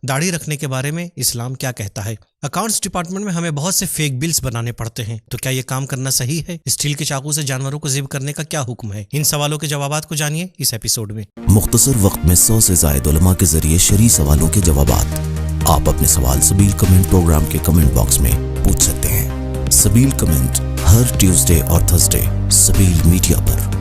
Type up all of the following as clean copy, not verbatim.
داڑھی رکھنے کے بارے میں اسلام کیا کہتا ہے؟ اکاؤنٹس ڈپارٹمنٹ میں ہمیں بہت سے فیک بلز بنانے پڑتے ہیں، تو کیا یہ کام کرنا صحیح ہے؟ اسٹیل کے چاقو سے جانوروں کو ذبح کرنے کا کیا حکم ہے؟ ان سوالوں کے جوابات کو جانیے اس ایپیسوڈ میں۔ مختصر وقت میں 100 سے زائد علماء کے ذریعے شرعی سوالوں کے جوابات۔ آپ اپنے سوال سبیل کمنٹ پروگرام کے کمنٹ باکس میں پوچھ سکتے ہیں۔ سبیل کمنٹ ہر ٹیوزڈے اور تھرسڈے سبیل میڈیا پر۔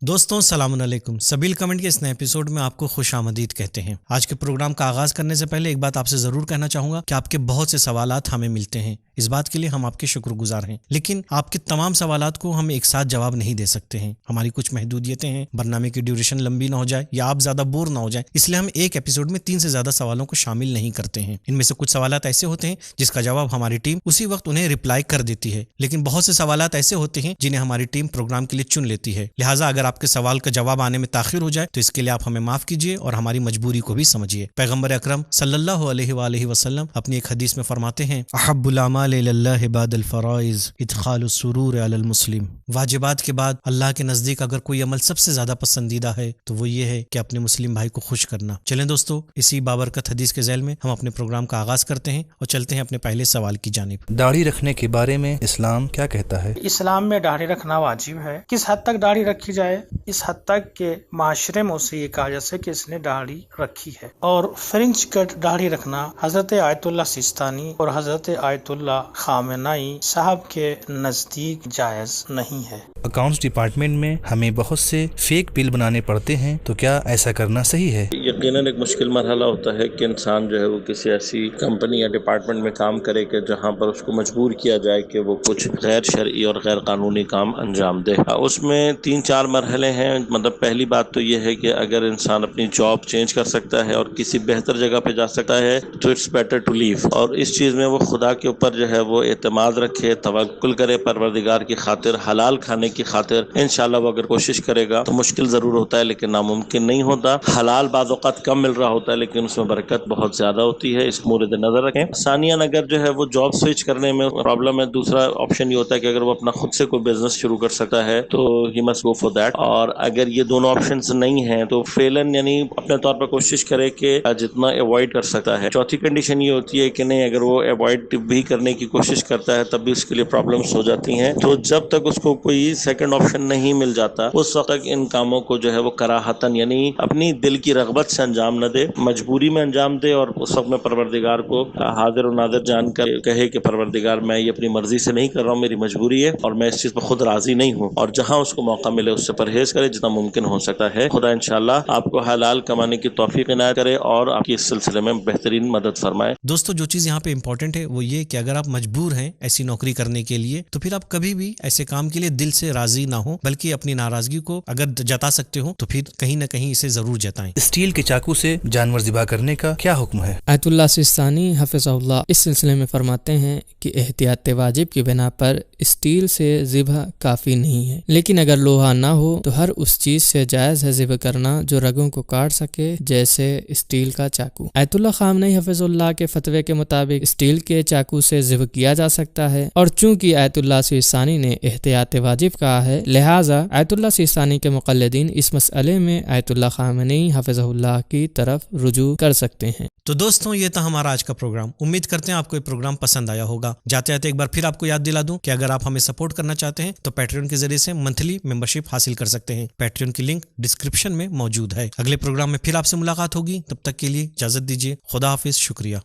دوستوں السلام علیکم، سبیل کمنٹ کے اس نئے ایپیسوڈ میں آپ کو خوش آمدید کہتے ہیں۔ آج کے پروگرام کا آغاز کرنے سے پہلے ایک بات آپ سے ضرور کہنا چاہوں گا کہ آپ کے بہت سے سوالات ہمیں ملتے ہیں، اس بات کے لیے ہم آپ کے شکر گزار ہیں، لیکن آپ کے تمام سوالات کو ہم ایک ساتھ جواب نہیں دے سکتے ہیں۔ ہماری کچھ محدودیتیں ہیں، برنامے کی ڈیوریشن لمبی نہ ہو جائے یا آپ زیادہ بور نہ ہو جائیں، اس لیے ہم ایک ایپیسوڈ میں 3 سے زیادہ سوالوں کو شامل نہیں کرتے ہیں۔ ان میں سے کچھ سوالات ایسے ہوتے ہیں جس کا جواب ہماری ٹیم اسی وقت انہیں رپلائی کر دیتی ہے، لیکن بہت سے سوالات ایسے ہوتے ہیں جنہیں ہماری ٹیم پروگرام کے لیے چن لیتی ہے۔ لہٰذا اگر آپ کے سوال کا جواب آنے میں تاخیر ہو جائے تو اس کے لیے آپ ہمیں معاف کیجیے اور ہماری مجبوری کو بھی سمجھیے۔ پیغمبر اکرم صلی اللہ علیہ وآلہ وسلم اپنی ایک حدیث میں فرماتے ہیں، احب الاعمال الی اللہ بعد الفرائض ادخال السرور علی المسلم۔ واجبات کے بعد اللہ کے نزدیک اگر کوئی عمل سب سے زیادہ پسندیدہ ہے تو وہ یہ ہے کہ اپنے مسلم بھائی کو خوش کرنا۔ چلیں دوستو، اسی بابرکت حدیث کے ذیل میں ہم اپنے پروگرام کا آغاز کرتے ہیں اور چلتے ہیں اپنے پہلے سوال کی جانب۔ داڑھی رکھنے کے بارے میں اسلام کیا کہتا ہے؟ اسلام میں داڑھی رکھنا واجب ہے۔ کس حد تک داڑھی رکھی جائے؟ اس حد تک کہ معاشرے میں اسے یہ کہا جا سکے کہ اس نے داڑھی رکھی ہے۔ اور فرنچ کٹ داڑھی رکھنا حضرت آیت اللہ سیستانی اور حضرت آیت اللہ خامنئی صاحب کے نزدیک جائز نہیں ہے۔ اکاؤنٹس ڈپارٹمنٹ میں ہمیں بہت سے فیک بل بنانے پڑتے ہیں، تو کیا ایسا کرنا صحیح ہے؟ یقیناً ایک مشکل مرحلہ ہوتا ہے کہ انسان جو ہے وہ کسی ایسی کمپنی یا ڈپارٹمنٹ میں کام کرے کہ جہاں پر اس کو مجبور کیا جائے کہ وہ کچھ غیر شرعی اور غیر قانونی کام انجام دے۔ اس میں 3-4 مرحلے ہیں۔ مطلب پہلی بات تو یہ ہے کہ اگر انسان اپنی جاب چینج کر سکتا ہے اور کسی بہتر جگہ پہ جا سکتا ہے تو اٹس بیٹر ٹو لیو، اور اس چیز میں وہ خدا کے اوپر جو ہے وہ اعتماد رکھے، توکل کرے پروردگار کی خاطر، حلال کھانے کی خاطر۔ انشاءاللہ وہ اگر کوشش کرے گا تو مشکل ضرور ہوتا ہے لیکن ناممکن نہیں ہوتا۔ حلال بعض اوقات کم مل رہا ہوتا ہے لیکن اس میں برکت بہت زیادہ ہوتی ہے، اس مورد نظر رکھیں۔ ثانیاً اگر جو ہے وہ جاب سوئچ کرنے میں پرابلم ہے، دوسرا آپشن یہ ہوتا ہے کہ اگر وہ اپنا خود سے کوئی بزنس شروع کر سکتا ہے تو he must go for that. اور اگر یہ دونوں آپشنز نہیں ہیں تو فیلن یعنی اپنے طور پر کوشش کرے کہ جتنا اوائڈ کر سکتا ہے۔ چوتھی کنڈیشن یہ ہوتی ہے کہ نہیں، اگر وہ اوائڈ بھی کرنے کی کوشش کرتا ہے تب بھی اس کے لیے پرابلمس ہو جاتی ہیں، تو جب تک اس کو کوئی سیکنڈ آپشن نہیں مل جاتا اس وقت تک ان کاموں کو جو ہے وہ کراہتن یعنی اپنی دل کی رغبت سے انجام نہ دے، مجبوری میں انجام دے، اور اس وقت میں پروردگار کو حاضر و ناظر جان کر کہے کہ پروردگار میں یہ اپنی مرضی سے نہیں کر رہا ہوں، میری مجبوری ہے اور میں اس چیز پر خود راضی نہیں ہوں، اور جہاں اس کو موقع ملے اس سے پرہیز کرے جتنا ممکن ہو سکتا ہے۔ خدا انشاءاللہ آپ کو حلال کمانے کی توفیق عنایت کرے اور آپ کی اس سلسلے میں بہترین مدد فرمائے۔ دوستو جو چیز یہاں پہ امپورٹنٹ ہے وہ یہ کہ اگر آپ مجبور ہیں ایسی نوکری کرنے کے لیے تو پھر آپ کبھی بھی ایسے کام کے لیے دل سے راضی نہ ہو، بلکہ اپنی ناراضگی کو اگر جتا سکتے ہو تو پھر کہیں نہ کہیں اسے ضرور جتائیں۔ اسٹیل کے چاقو سے جانور ذبح کرنے کا کیا حکم ہے؟ آیت اللہ سیستانی حفظہ اللہ اس سلسلے میں فرماتے ہیں کہ احتیاط واجب کی بنا پر اسٹیل سے ذبح کافی نہیں ہے، لیکن اگر لوہا نہ ہو تو ہر اس چیز سے جائز ہے ذبح کرنا جو رگوں کو کاٹ سکے، جیسے اسٹیل کا چاقو۔ آیت اللہ خامنئی حفظ اللہ کے فتوے کے مطابق اسٹیل کے چاقو سے ذبح کیا جا سکتا ہے، اور چونکہ آیت اللہ سیستانی نے احتیاط واجب کہا ہے لہٰذا آیت اللہ سیستانی کے مقلدین اس مسئلے میں آیت اللہ خامنئی حفظہ اللہ کی طرف رجوع کر سکتے ہیں۔ تو دوستوں یہ تھا ہمارا آج کا پروگرام۔ امید کرتے ہیں آپ کو یہ پروگرام پسند آیا ہوگا۔ جاتے جاتے ایک بار پھر آپ کو یاد دلا دوں کہ اگر آپ ہمیں سپورٹ کرنا چاہتے ہیں تو پیٹریون کے ذریعے سے منتھلی ممبرشپ حاصل کر سکتے ہیں۔ پیٹریون کی لنک ڈسکرپشن میں موجود ہے۔ اگلے پروگرام میں پھر آپ سے ملاقات ہوگی، تب تک کے لیے اجازت دیجیے۔ خدا حافظ، شکریہ۔